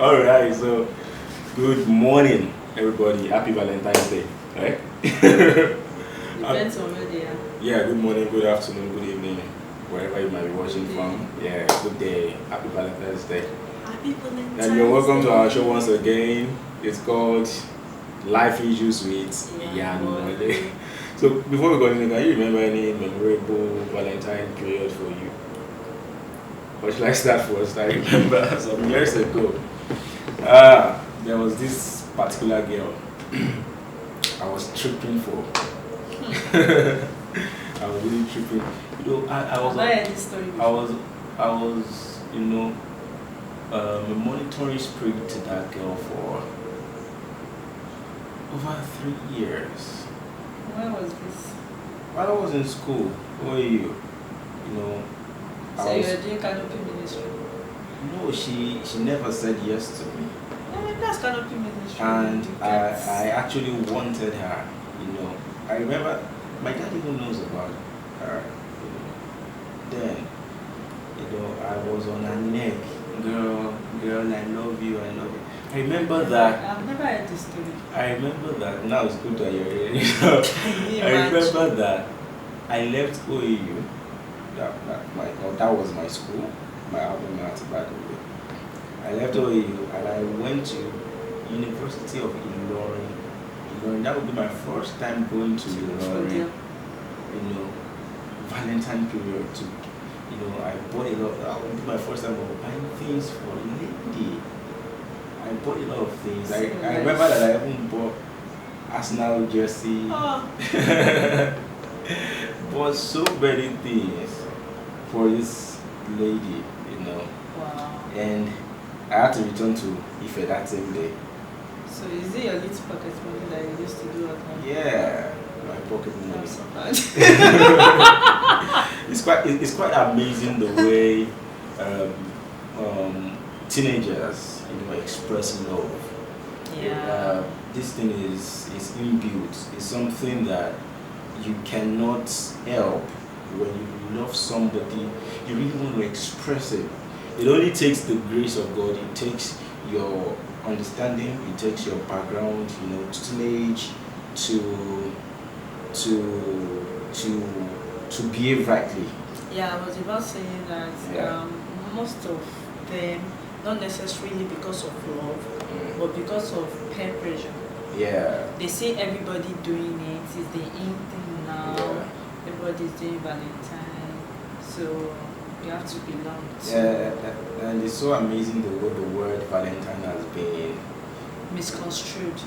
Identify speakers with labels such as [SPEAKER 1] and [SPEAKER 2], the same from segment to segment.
[SPEAKER 1] All right, so good morning, everybody. Happy Valentine's Day, right?
[SPEAKER 2] Depends on where they are.
[SPEAKER 1] Yeah, good morning, good afternoon, good evening, wherever you might be watching from. Yeah, good day. Happy Valentine's Day.
[SPEAKER 2] Happy Valentine's
[SPEAKER 1] And you're welcome
[SPEAKER 2] Day.
[SPEAKER 1] to our show once again. It's called Life Issues with IyanuWole. So before we go in, can you remember any memorable Valentine period for you? Or should I start first? I remember some years ago, there was this particular girl I was tripping for. I was really tripping. You know, I was a monitoring spirit to that girl for over 3 years.
[SPEAKER 2] Where was this?
[SPEAKER 1] While I was in school, where you know.
[SPEAKER 2] So you were doing canopy ministry?
[SPEAKER 1] No, she never said yes to me.
[SPEAKER 2] That's canopy ministry.
[SPEAKER 1] And I actually wanted her, you know. I remember my dad even knows about her, you know. Then, you know, I was on her neck. Girl, I love you. I remember that.
[SPEAKER 2] I've never heard this story.
[SPEAKER 1] I remember that. Now it's good that you're here. You know. I remember that I left OAU. That was my school, my alma mater, by the way. I left OAU and I went to University of Ilorin. That would be my first time going to Ilorin. You know, Valentine period too. You know, I bought a lot. That would be my first time of buying things for a lady. I bought a lot of things. I remember that I even bought Arsenal jersey. Bought so many things for this lady, you know.
[SPEAKER 2] Wow.
[SPEAKER 1] And I had to return to Ife that same day.
[SPEAKER 2] So is it your little pocket money that you used to do at home?
[SPEAKER 1] Yeah, my pocket money.
[SPEAKER 2] That's so bad.
[SPEAKER 1] It's quite amazing the way teenagers, you know, express love.
[SPEAKER 2] Yeah.
[SPEAKER 1] This thing is inbuilt. It's something that you cannot help. When you love somebody, you really want to express it. It only takes the grace of God. It takes your understanding. It takes your background, you know, tutelage to behave rightly.
[SPEAKER 2] Yeah, I was about saying that most of them, not necessarily because of love, but because of peer pressure.
[SPEAKER 1] Yeah.
[SPEAKER 2] They see everybody doing it. It's the in thing now. Yeah. Everybody's doing Valentine, so you have to belong to.
[SPEAKER 1] Yeah, and it's so amazing the way the word Valentine has been
[SPEAKER 2] misconstrued.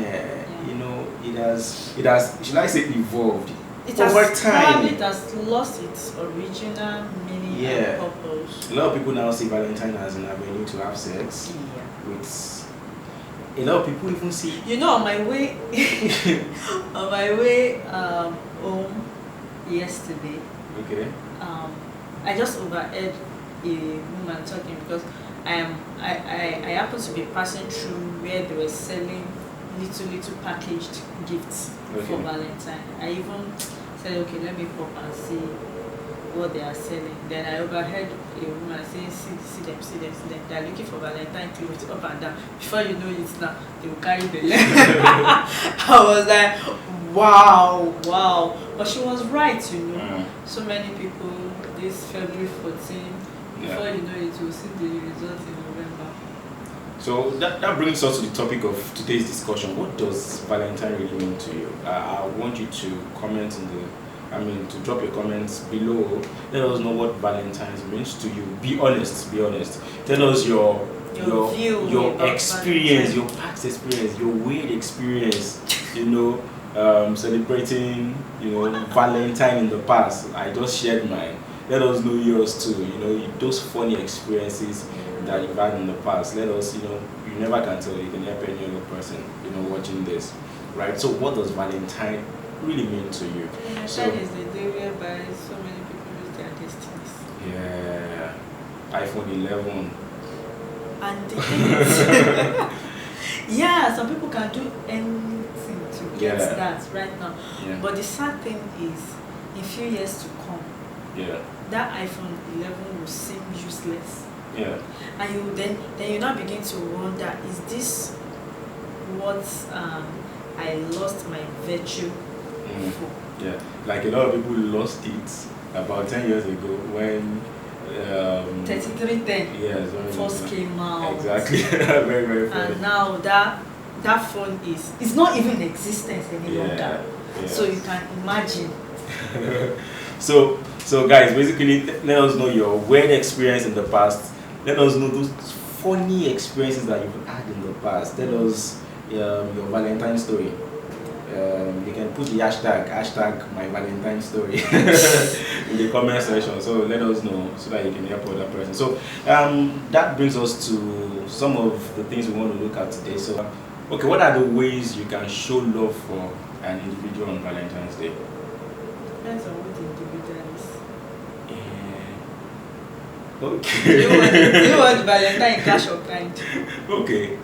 [SPEAKER 1] Yeah, you know, it has. Should I say evolved?
[SPEAKER 2] Over time. Probably it has lost its original meaning and purpose.
[SPEAKER 1] A lot of people now see Valentine as an avenue to have sex.
[SPEAKER 2] Yeah.
[SPEAKER 1] With a lot of people even see.
[SPEAKER 2] You know, on my way, home yesterday.
[SPEAKER 1] Okay.
[SPEAKER 2] I just overheard a woman talking because I happened to be passing through where they were selling little packaged gifts for Valentine. I even said, okay, let me pop and see what they are selling. Then I overheard a woman saying, see them. They are looking for Valentine clothes up and down. Before you know it now, they will carry the leg. I was like, wow. But she was right, you know. So many people, this February 14, before you know it, you'll see the result in November.
[SPEAKER 1] So that brings us to the topic of today's discussion. What does Valentine really mean to you? I want you to comment to drop your comments below. Let us know what Valentine's means to you. Be honest. Tell us your view, your experience, your past experience, your weird experience, you know. Celebrating, you know, Valentine in the past. I just shared mine. Let us know yours too. You know, those funny experiences that you've had in the past. Let us, you know, you never can tell. You can help any other person, you know, watching this, right? So, what does Valentine really mean to you?
[SPEAKER 2] Valentine is the day whereby so many people lose their destinies.
[SPEAKER 1] Yeah, iPhone 11.
[SPEAKER 2] And the thing is, yeah, some people can do anything to get that right now. Yeah. But the sad thing is, in few years to come, that iPhone 11 will seem useless
[SPEAKER 1] Yeah.
[SPEAKER 2] And then you now begin to wonder, is this what I lost my virtue for?
[SPEAKER 1] Yeah, like a lot of people lost it about 10 years ago when
[SPEAKER 2] 3310
[SPEAKER 1] yes,
[SPEAKER 2] first came out.
[SPEAKER 1] Exactly. Very, very funny.
[SPEAKER 2] And now that phone is not even in existence any longer.
[SPEAKER 1] Yes.
[SPEAKER 2] So you can imagine.
[SPEAKER 1] So guys, basically let us know your weird experience in the past. Let us know those funny experiences that you've had in the past. Tell us your Valentine story. You can put the hashtag my Valentine story in the comment section. So let us know so that you can help other person. So that brings us to some of the things we want to look at today. So okay, what are the ways you can show love for an individual on Valentine's Day?
[SPEAKER 2] Depends on what the individual is.
[SPEAKER 1] Okay.
[SPEAKER 2] Do you want Valentine cash or kind?
[SPEAKER 1] Okay.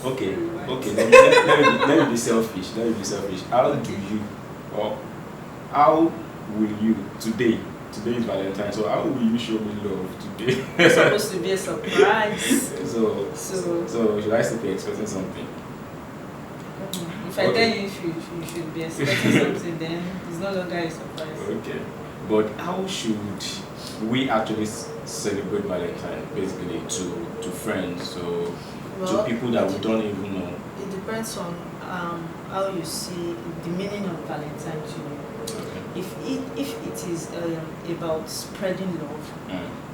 [SPEAKER 1] Okay. Let me be selfish. How do you, or how will you today? Today is Valentine, so how will you show me love today?
[SPEAKER 2] It's supposed to be a surprise.
[SPEAKER 1] So should I still be expecting something?
[SPEAKER 2] If I tell you you should be expecting something, then it's no longer a surprise.
[SPEAKER 1] Okay. But how should we actually celebrate Valentine? Basically, to friends, so to people that we don't even know.
[SPEAKER 2] It depends on how you see the meaning of Valentine to you.
[SPEAKER 1] Okay.
[SPEAKER 2] If it is about spreading love,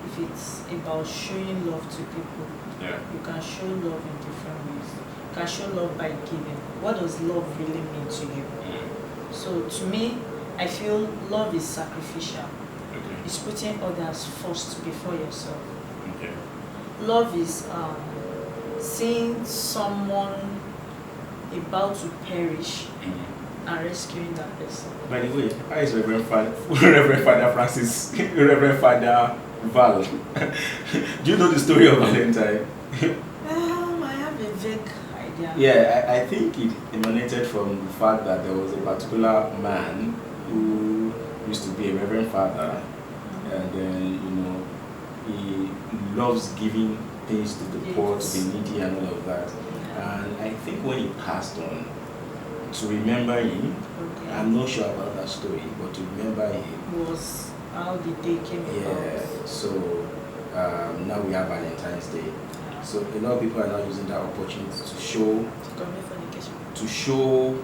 [SPEAKER 2] if it's about showing love to people, you can show love in different ways. You can show love by giving. What does love really mean to you? So to me, I feel love is sacrificial.
[SPEAKER 1] Okay.
[SPEAKER 2] It's putting others first before yourself.
[SPEAKER 1] Okay.
[SPEAKER 2] Love is seeing someone about to perish and rescuing that person.
[SPEAKER 1] By the way, how is Reverend Father Francis, Reverend Father Val? Do you know the story of Valentine?
[SPEAKER 2] I have a vague idea.
[SPEAKER 1] Yeah, I think it emanated from the fact that there was a particular man who used to be a Reverend Father, and then he loves giving things to the poor, to the needy, and all of that. And I think when he passed on, to remember him, I'm not sure about that story, but to remember him
[SPEAKER 2] was how the day came about.
[SPEAKER 1] Yeah. So now we have Valentine's Day. So a lot of people are now using that opportunity to show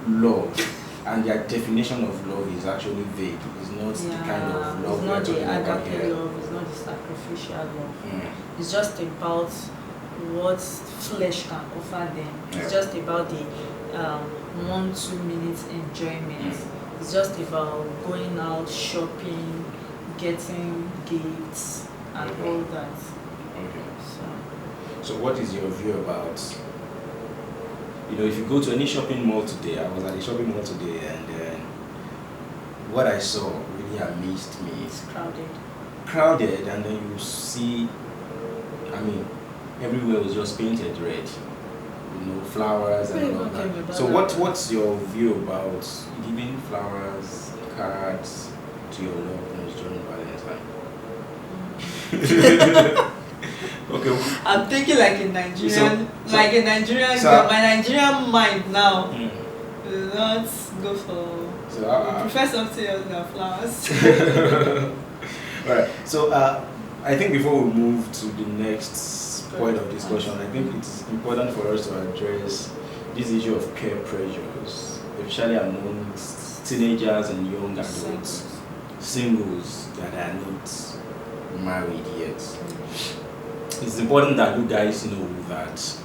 [SPEAKER 1] love. And their definition of love is actually vague. It's not the kind of love
[SPEAKER 2] it's not the
[SPEAKER 1] agape
[SPEAKER 2] love, it's not the sacrificial love. It's just about what flesh can offer them. It's just about the 1-2 minutes enjoyment. It's just about going out shopping, getting gifts and all that.
[SPEAKER 1] Okay. So what is your view about, if you go to any shopping mall today? I was at a shopping mall today, and what I saw really amazed me.
[SPEAKER 2] It's
[SPEAKER 1] crowded, and then you see, everywhere was just painted red, flowers and all that. So what's your view about giving flowers, cards to your loved ones during Valentine? Okay.
[SPEAKER 2] I'm thinking like a Nigerian, girl. My Nigerian mind now will not go for. I prefer something else than flowers.
[SPEAKER 1] Alright. So I think before we move to the next point of discussion, I think it's important for us to address this issue of peer pressures, especially among teenagers and young adults, singles that are not married yet. It's important that you guys know that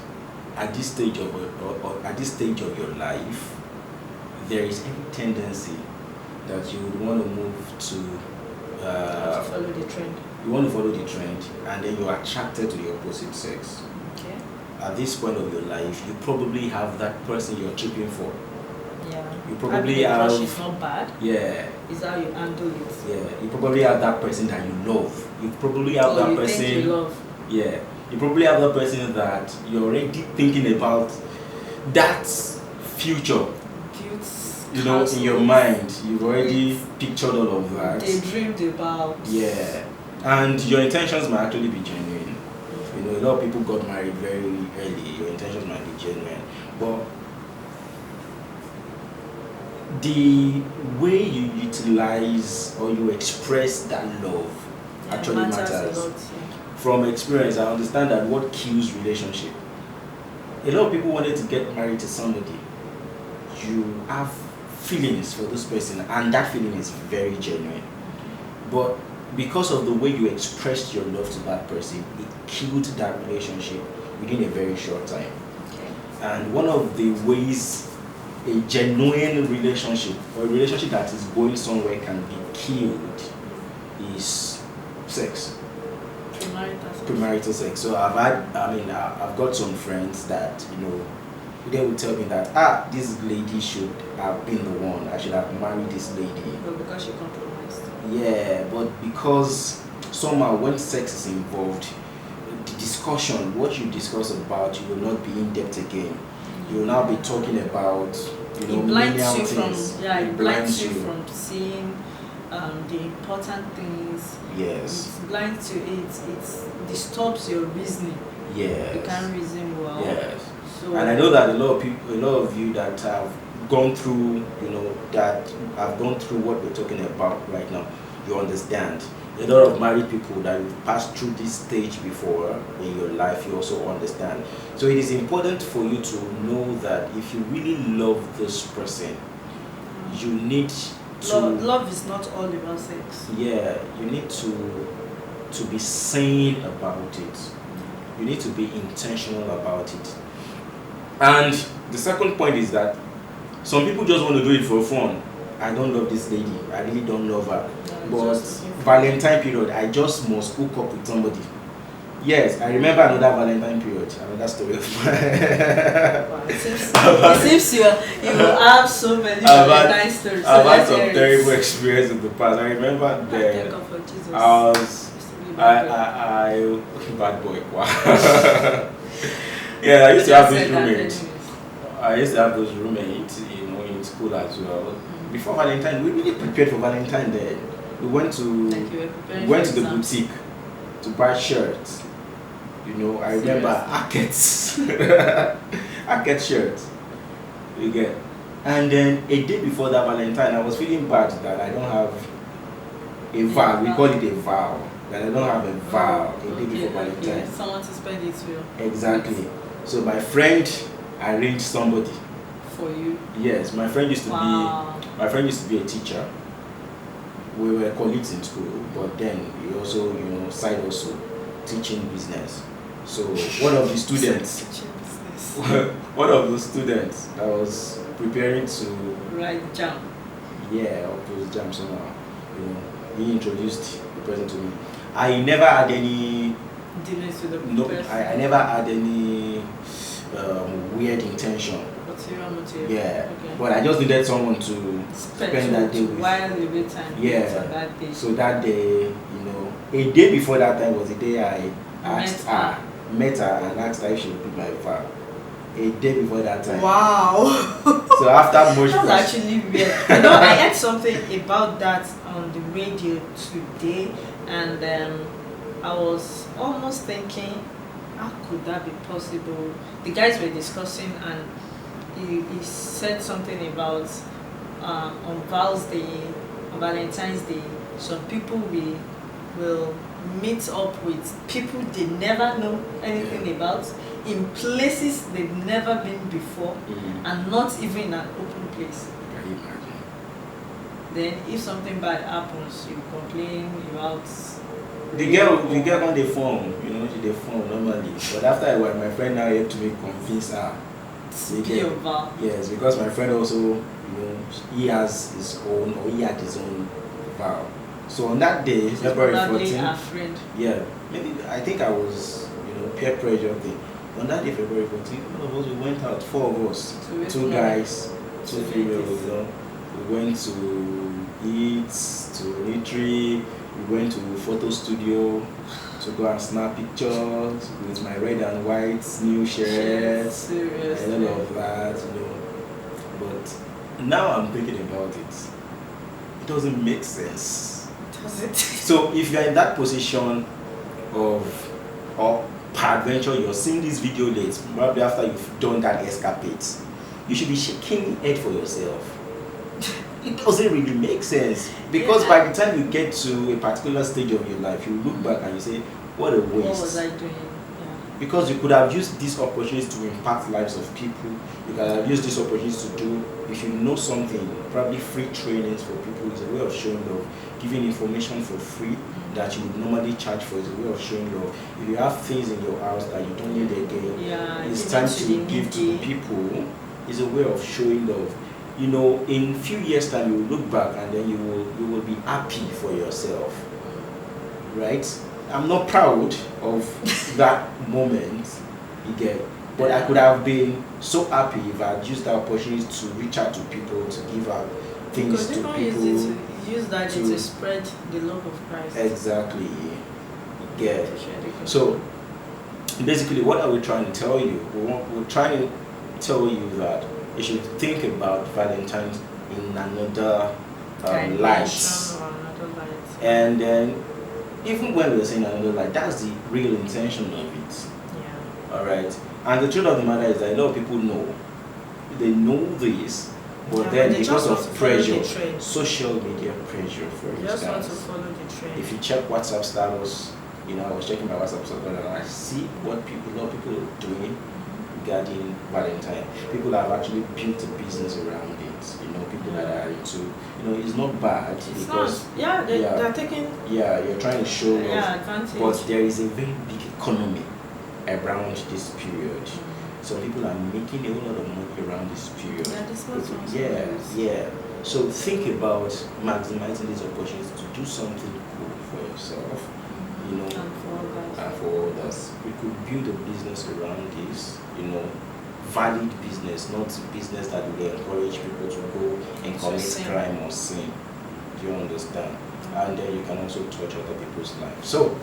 [SPEAKER 1] at this stage of your life, there is any tendency that you would want to move to
[SPEAKER 2] follow the trend.
[SPEAKER 1] You want to follow the trend, and then you're attracted to the opposite sex.
[SPEAKER 2] Okay.
[SPEAKER 1] At this point of your life, you probably have that person you're tripping for.
[SPEAKER 2] Yeah.
[SPEAKER 1] You probably have.
[SPEAKER 2] Crush is not bad.
[SPEAKER 1] Yeah.
[SPEAKER 2] It's how you handle it.
[SPEAKER 1] Yeah. You probably have that person that you love. You probably have that person.
[SPEAKER 2] Think you love.
[SPEAKER 1] Yeah. You probably have that person that you're already thinking about that future. In your mind, you've already pictured all of that.
[SPEAKER 2] They dreamed about.
[SPEAKER 1] Yeah. And your intentions might actually be genuine. You know, a lot of people got married very early. Your intentions might be genuine, but the way you utilize or you express that love actually matters.
[SPEAKER 2] A lot,
[SPEAKER 1] From experience, I understand that what kills relationship. A lot of people wanted to get married to somebody. You have feelings for this person, and that feeling is very genuine. But because of the way you expressed your love to that person, it killed that relationship within a very short time.
[SPEAKER 2] Okay.
[SPEAKER 1] And one of the ways a genuine relationship or a relationship that is going somewhere can be killed is sex. Premarital sex. So I've got some friends that, you know, they will tell me that this lady should have been the one. I should have married this lady.
[SPEAKER 2] But because she compromised.
[SPEAKER 1] Yeah, but because somehow when sex is involved, the discussion, what you discuss about, you will not be in depth again. You will now be talking about, you know,
[SPEAKER 2] it blinds you
[SPEAKER 1] things.
[SPEAKER 2] it blinds you from seeing the important things.
[SPEAKER 1] Yes.
[SPEAKER 2] It blinds you. It disturbs your reasoning.
[SPEAKER 1] Yes.
[SPEAKER 2] You can't reason well.
[SPEAKER 1] Yes.
[SPEAKER 2] So,
[SPEAKER 1] and I know that a lot of you that have gone through, you know, that have gone through what we're talking about right now, you understand. A lot of married people that have passed through this stage before in your life, you also understand. So it is important for you to know that if you really love this person, you need to...
[SPEAKER 2] Love is not all about sex.
[SPEAKER 1] Yeah, you need to be sane about it. You need to be intentional about it. And the second point is that some people just want to do it for fun. I don't love this lady. I really don't love her. But Valentine period, I just must hook up with somebody. Yes, I remember another Valentine period, another story of mine.
[SPEAKER 2] It seems you will have so many Valentine stories.
[SPEAKER 1] I've had some terrible experience in the past. I remember I bad boy. Yeah, I used to have these roommates. I used to have those roommates, you know, in school as well. Before Valentine, we really prepared for Valentine there. We went to the boutique to buy shirts. You know, I remember Arquette's Arquette shirts. You get. And then a day before that Valentine, I was feeling bad that I don't have a vow. We call it a vow. That I don't have a vow a day before Valentine.
[SPEAKER 2] Someone to spend it with.
[SPEAKER 1] Exactly. So my friend arranged somebody.
[SPEAKER 2] For you?
[SPEAKER 1] Yes, my friend used to be a teacher. We were colleagues in school, but then he also, you know, side also teaching business. So one of the students one of the students that was preparing to
[SPEAKER 2] write jam.
[SPEAKER 1] Yeah, or post jam somehow. You know, he introduced the person to me. I never had any
[SPEAKER 2] dealings with the person.
[SPEAKER 1] I never had any weird intention.
[SPEAKER 2] Material.
[SPEAKER 1] Yeah,
[SPEAKER 2] okay.
[SPEAKER 1] But I just needed someone to spend that day with.
[SPEAKER 2] While the wait time.
[SPEAKER 1] Yeah.
[SPEAKER 2] That day.
[SPEAKER 1] So that day, you know, a day before that time was the day I met her and asked her if she would be my vow. A day before that time.
[SPEAKER 2] Wow.
[SPEAKER 1] So after much.
[SPEAKER 2] That's actually weird. You know, I heard something about that on the radio today, and I was almost thinking, how could that be possible? The guys were discussing, and he said something about on Val's Day, on Valentine's Day, some people will meet up with people they never know anything about in places they've never been before, and not even in an open place.
[SPEAKER 1] Can you imagine?
[SPEAKER 2] Then if something bad happens, you complain about
[SPEAKER 1] the girl on the phone, you know, she the phone normally. But after a while, my friend now helped me convince her. Yes, because my friend also, you know, he has his own, or he had his own vow. So on that day, February 14th, yeah, maybe I think I was, you know, peer pressure thing. On that day, February 14th, one of us, we went out, 4 of us, 2 guys, 2 females, you know. We went to eat, to eatery, we went to photo studio to go and snap pictures with my red and white new shirts and all of that, you know. But now I'm thinking about it. It doesn't make sense.
[SPEAKER 2] It Does it?
[SPEAKER 1] So if you're in that position of, or peradventure you're seeing this video late, probably after you've done that escapade, you should be shaking your head for yourself. It doesn't really make sense, because by the time you get to a particular stage of your life, you look back and you say, what a waste.
[SPEAKER 2] What was I doing?
[SPEAKER 1] Because you could have used this opportunity to impact lives of people. You could have used this opportunity to do, if you know something, probably free trainings for people is a way of showing love. Giving information for free that you would normally charge for is a way of showing love. If you have things in your house that you don't need again, it's time to give to the people. It's a way of showing love. You know, in a few years' time, you will look back and then you will be happy for yourself, right? I'm not proud of that moment, you get, but I could have been so happy if I had used that opportunity to reach out to people, to give out things to people.
[SPEAKER 2] Use that to spread the love of Christ.
[SPEAKER 1] Exactly. Yeah. So basically, what are we trying to tell you? We're trying to tell you that you should think about Valentine in another light. And then, even when we're saying another light, that's the real intention of it.
[SPEAKER 2] Yeah.
[SPEAKER 1] Alright? And the truth of the matter is that a lot of people know. They know this, but then because of pressure, social media pressure, for instance.
[SPEAKER 2] Just want to follow the trend.
[SPEAKER 1] If you check WhatsApp status, you know, I was checking my WhatsApp status and I see what a lot of people are doing regarding Valentine. People have actually built a business around it. You know, people that are into, you know, it's not bad because
[SPEAKER 2] they're taking.
[SPEAKER 1] Yeah, you're trying to show off,
[SPEAKER 2] advantage.
[SPEAKER 1] but there is a very big economy around this period. So people are making a whole lot of money around this period. Yeah. So think about maximizing these opportunities to do something cool for yourself, you know, and for others. We could build a business around this, you know, valid business, not business that will encourage people to go and commit crime or sin. Do you understand? And then you can also touch other people's lives. So,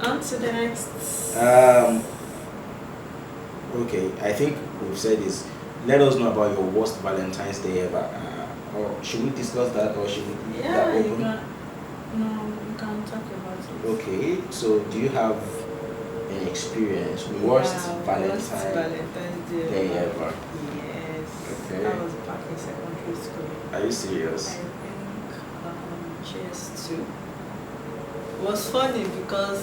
[SPEAKER 2] on to the next.
[SPEAKER 1] Okay, I think we've said this. Let us know about your worst Valentine's Day ever. Or should we discuss that, or should we leave that open?
[SPEAKER 2] You can talk about it.
[SPEAKER 1] Okay, so do you have an experience, worst Valentine's Day ever?
[SPEAKER 2] Yes.
[SPEAKER 1] Okay.
[SPEAKER 2] That was back in secondary school.
[SPEAKER 1] Are you serious?
[SPEAKER 2] I think JS2. It was funny because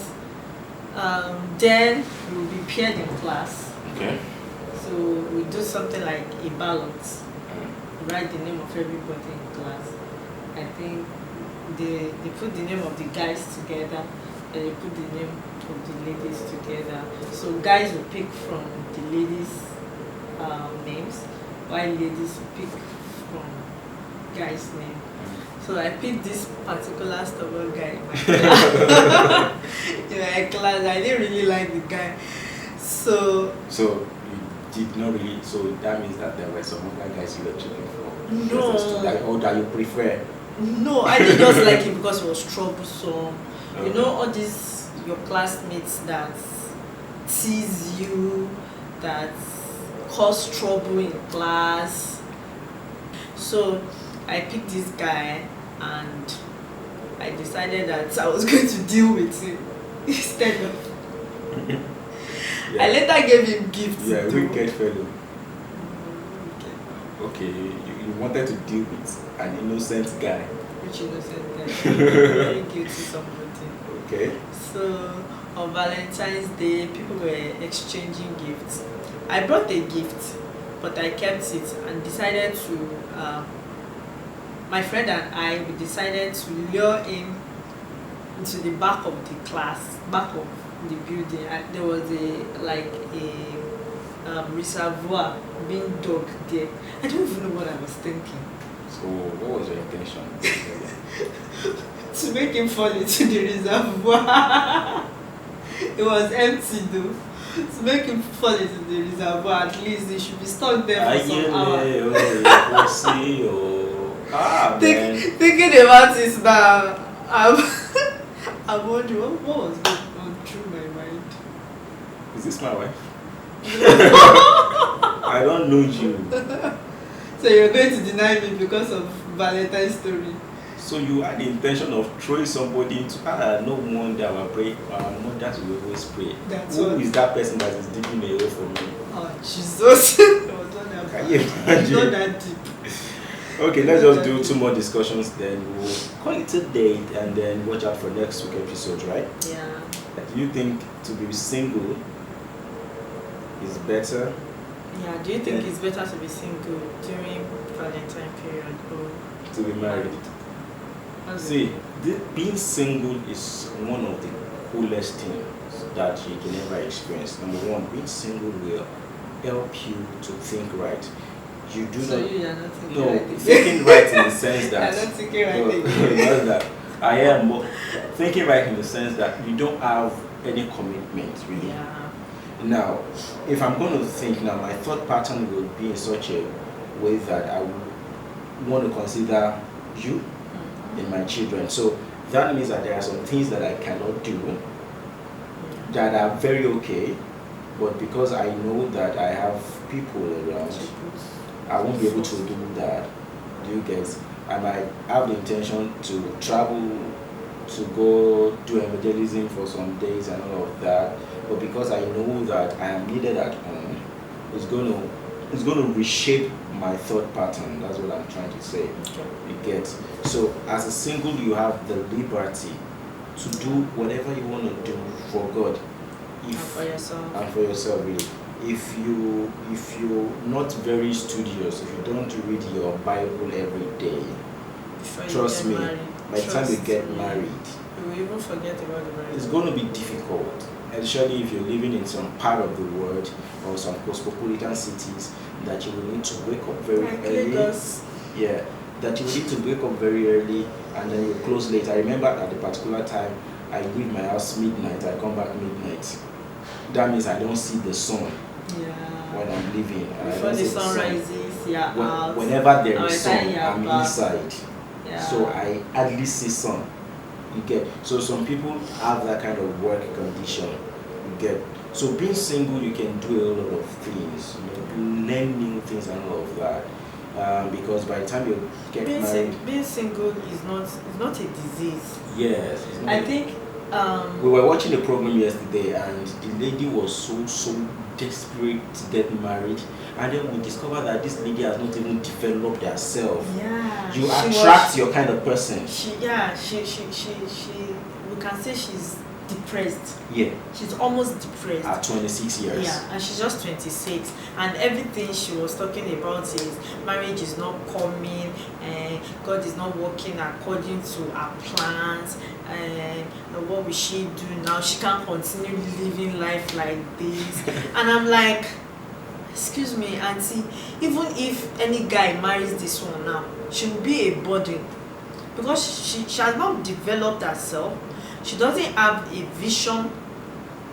[SPEAKER 2] then we would be paired in class.
[SPEAKER 1] Okay.
[SPEAKER 2] So we do something like a ballot. Write the name of everybody in class. I think they put the name of the guys together and they put the name of the ladies together. So guys will pick from the ladies' names, while ladies will pick from guys' name. So I picked this particular stubborn guy in my class. I didn't really like the guy. So you did not really. So that means that there were some other guys you were checking for. No.
[SPEAKER 1] Or that you prefer.
[SPEAKER 2] No, I didn't just like him because he was troublesome.
[SPEAKER 1] Okay.
[SPEAKER 2] You know, all these your classmates that tease you, that cause trouble in class. So I picked this guy and I decided that I was going to deal with him instead of. I later gave him gifts.
[SPEAKER 1] Yeah, wicked fellow. Okay, you wanted to deal with an innocent guy.
[SPEAKER 2] Which innocent guy? Very guilty somebody.
[SPEAKER 1] Okay.
[SPEAKER 2] So on Valentine's Day, people were exchanging gifts. I brought a gift, but I kept it and decided to. My friend and I, we decided to lure him into the back of the class, back of the building. There was a reservoir being dug there. I don't even know what I was thinking.
[SPEAKER 1] So what was your intention?
[SPEAKER 2] To make him fall into the reservoir. It was empty though. To make him fall into the reservoir, at least he should be stuck there for some hours. Thinking about it now, I'm wondering what was going on through my mind.
[SPEAKER 1] Is this my wife? I don't know you.
[SPEAKER 2] So you're going to deny me because of Valentine's story?
[SPEAKER 1] So you had the intention of throwing somebody into no wonder our mothers will always pray. Who is that person that is digging a hole for me?
[SPEAKER 2] Oh Jesus. It was not that
[SPEAKER 1] Can
[SPEAKER 2] bad.
[SPEAKER 1] you
[SPEAKER 2] It's not
[SPEAKER 1] imagine?
[SPEAKER 2] that deep.
[SPEAKER 1] Okay, let's just do 2 more discussions, then we'll call it a day and then watch out for next week episode, right?
[SPEAKER 2] Yeah.
[SPEAKER 1] Do you think to be single is better?
[SPEAKER 2] Yeah, do you think it's better to be single during Valentine period or
[SPEAKER 1] To be married? See, being single is one of the coolest things that you can ever experience. Number one, being single will help you to think right. You do
[SPEAKER 2] So
[SPEAKER 1] not.
[SPEAKER 2] you are not thinking
[SPEAKER 1] No,
[SPEAKER 2] right again.
[SPEAKER 1] thinking right in the sense that.
[SPEAKER 2] I'm not thinking right
[SPEAKER 1] No,
[SPEAKER 2] again.
[SPEAKER 1] not that. I am, but thinking right in the sense that you don't have any commitment really.
[SPEAKER 2] Yeah.
[SPEAKER 1] Now, if I'm going to think now, my thought pattern will be in such a way that I would want to consider you in my children. So that means that there are some things that I cannot do that are very okay, but because I know that I have people around, I won't be able to do that. Do you get? I might have the intention to travel, to go do evangelism for some days and all of that, but because I know that I am needed at home, it's going to reshape my thought pattern. That's what I'm trying to say.
[SPEAKER 2] Okay.
[SPEAKER 1] You get? So as a single, you have the liberty to do whatever you want to do for God.
[SPEAKER 2] And for yourself.
[SPEAKER 1] And for yourself, really. If you're not very studious, if you don't read your Bible every day,
[SPEAKER 2] Before you
[SPEAKER 1] trust
[SPEAKER 2] get
[SPEAKER 1] me,
[SPEAKER 2] married.
[SPEAKER 1] by the time you
[SPEAKER 2] Trust
[SPEAKER 1] get
[SPEAKER 2] me.
[SPEAKER 1] married,
[SPEAKER 2] You will even forget about the Bible.
[SPEAKER 1] it's going to be difficult, especially if you're living in some part of the world or some cosmopolitan cities that you will need to wake up very
[SPEAKER 2] Like
[SPEAKER 1] early.
[SPEAKER 2] Lagos.
[SPEAKER 1] Yeah, that you need to wake up very early and then you close late. I remember at the particular time I leave my house midnight, I come back midnight. That means I don't see the sun when
[SPEAKER 2] Yeah.
[SPEAKER 1] I'm leaving. And I
[SPEAKER 2] Before
[SPEAKER 1] don't
[SPEAKER 2] the
[SPEAKER 1] see
[SPEAKER 2] sun rises, you're out.
[SPEAKER 1] Whenever there
[SPEAKER 2] By
[SPEAKER 1] is
[SPEAKER 2] the time
[SPEAKER 1] sun,
[SPEAKER 2] you're
[SPEAKER 1] I'm
[SPEAKER 2] back.
[SPEAKER 1] inside.
[SPEAKER 2] Yeah.
[SPEAKER 1] So I hardly see sun. You get? So some people have that kind of work condition. You get? So being single, you can do a lot of things. You learn new things and all of that. Because by the time you get married,
[SPEAKER 2] being single is not a disease.
[SPEAKER 1] yes, it's not
[SPEAKER 2] I think
[SPEAKER 1] we were watching a program yesterday, and the lady was so desperate to get married, and then we discovered that this lady has not even developed herself.
[SPEAKER 2] yeah.
[SPEAKER 1] You
[SPEAKER 2] she
[SPEAKER 1] attract your kind of person.
[SPEAKER 2] She we can say she's depressed.
[SPEAKER 1] Yeah,
[SPEAKER 2] She's almost depressed.
[SPEAKER 1] at 26 years.
[SPEAKER 2] Yeah, and she's just 26, and everything she was talking about is marriage is not coming, and God is not working according to our plans, and what will she do now? She can't continue living life like this. And I'm like, excuse me, auntie, even if any guy marries this one now, she will be a burden because she has not developed herself. She doesn't have a vision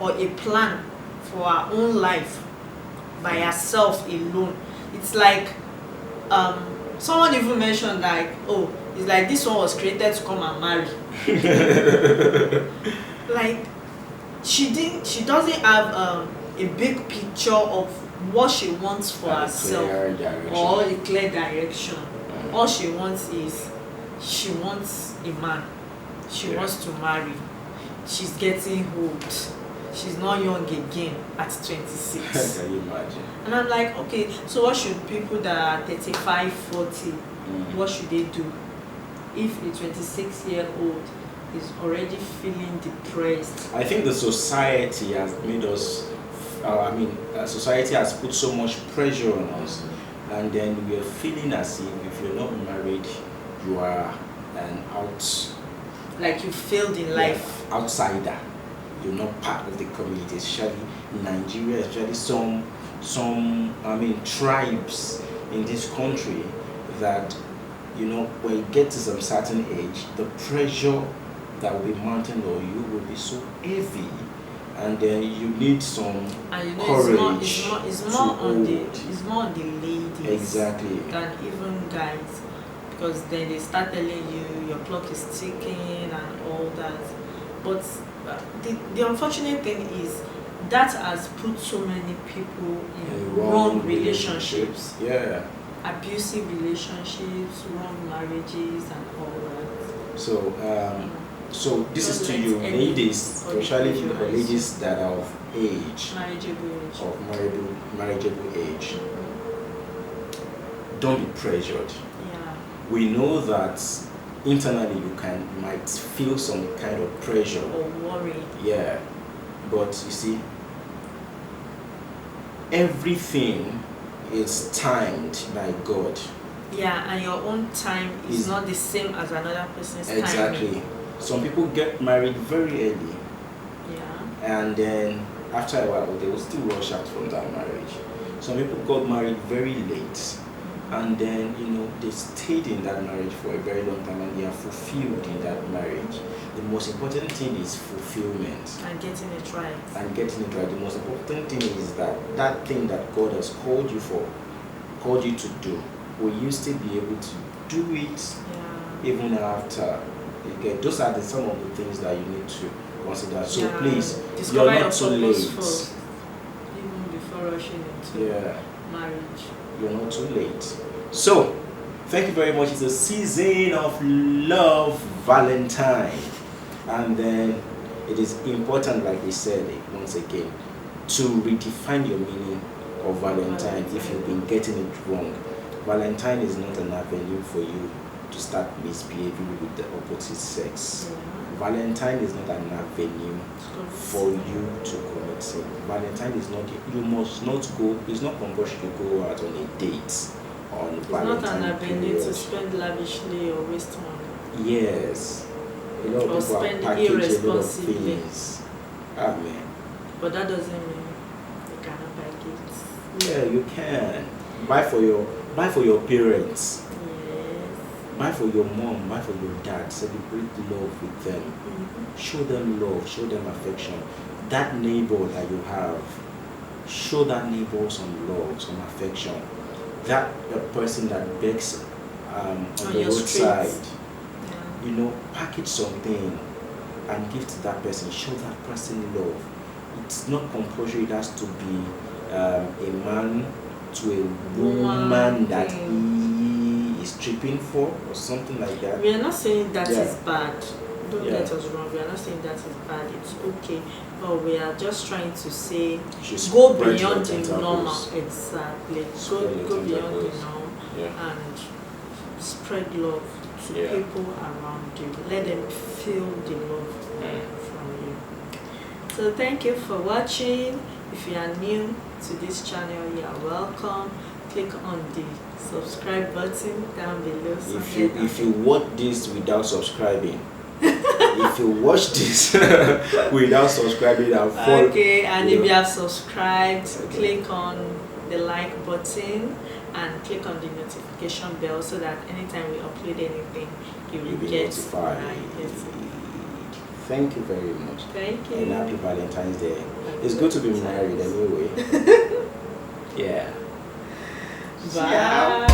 [SPEAKER 2] or a plan for her own life by herself alone. It's like someone even mentioned like, oh, it's like this one was created to come and marry. Like she doesn't have a big picture of what she wants for herself or a clear direction. All she wants is she wants a man. She wants to marry. She's getting old. She's not young again at 26.
[SPEAKER 1] Can you imagine?
[SPEAKER 2] And I'm like, okay, so what should people that are 35, 40, what should they do? If a 26-year-old is already feeling depressed.
[SPEAKER 1] I think the society has made us, society has put so much pressure on us, and then we are feeling as if you're not married, you are an
[SPEAKER 2] Like you failed in life.
[SPEAKER 1] outsider. You're not part of the community, especially in Nigeria, especially some tribes in this country that, when you get to some certain age, the pressure that will be mounted on you will be so heavy, and then you need some courage.
[SPEAKER 2] It's more on the ladies
[SPEAKER 1] Exactly.
[SPEAKER 2] than even guys, because then they start telling you your clock is ticking and all that. But the unfortunate thing is that has put so many people in wrong relationships.
[SPEAKER 1] Yeah.
[SPEAKER 2] abusive relationships, wrong marriages, and all that.
[SPEAKER 1] So this is to you ladies, especially ladies that are of age, marriageable age. Don't be pressured.
[SPEAKER 2] Yeah.
[SPEAKER 1] We know that internally you might feel some kind of pressure
[SPEAKER 2] or worry.
[SPEAKER 1] Yeah, but you see, everything is timed by God.
[SPEAKER 2] Yeah, and your own time is not the same as another person's time.
[SPEAKER 1] Exactly. Some people get married very early.
[SPEAKER 2] Yeah.
[SPEAKER 1] And then after a while, they will still rush out from that marriage. Some people got married very late. And then, they stayed in that marriage for a very long time and they are fulfilled in that marriage. The most important thing is fulfillment.
[SPEAKER 2] And getting it right.
[SPEAKER 1] The most important thing is that thing that God has called you to do, will you still be able to do it even after? Okay, those are some of the things that you need to consider. So please,
[SPEAKER 2] discover
[SPEAKER 1] you're not too late.
[SPEAKER 2] First, even before rushing into marriage.
[SPEAKER 1] You're not too late. So, thank you very much. It's a season of love, Valentine. And then it is important, like we said once again, to redefine your meaning of Valentine if you've been getting it wrong. Valentine is not an avenue for you to start misbehaving with the opposite sex. Valentine is not an avenue for you to commit sin. Valentine is not, you must not go, it's not compulsory to go out on a date on
[SPEAKER 2] it's
[SPEAKER 1] Valentine.
[SPEAKER 2] It's not an avenue to spend lavishly or waste money.
[SPEAKER 1] Yes. A lot of
[SPEAKER 2] or
[SPEAKER 1] people
[SPEAKER 2] spend
[SPEAKER 1] are packaging a lot of
[SPEAKER 2] irresponsibly.
[SPEAKER 1] things. Amen.
[SPEAKER 2] But that doesn't mean you cannot buy gifts.
[SPEAKER 1] Yeah, you can. Buy for your parents. Buy for your mom, buy for your dad, celebrate love with them. Show them love, show them affection. That neighbor that you have, show that neighbor some love, some affection. That person that begs on the roadside, package something and give to that person, show that person love. It's not compulsory, it has to be a man to a woman that he is tripping for or something like that.
[SPEAKER 2] We are not saying that is bad. Don't get us wrong. We are not saying that is bad. It's okay. But we are just trying to say go beyond the normal. Exactly. Go beyond the norm and spread love to people around you. Let them feel the love from you. So thank you for watching. If you are new to this channel, you are welcome. Click on the subscribe button down below.
[SPEAKER 1] If you watch this without subscribing, if you watch this without subscribing and follow,
[SPEAKER 2] and if you have subscribed, click on the like button and click on the notification bell so that anytime we upload anything, you will get notified.
[SPEAKER 1] Thank you very much.
[SPEAKER 2] Thank you.
[SPEAKER 1] And happy Valentine's Day. It's good to be married anyway. Yeah.
[SPEAKER 2] Bye.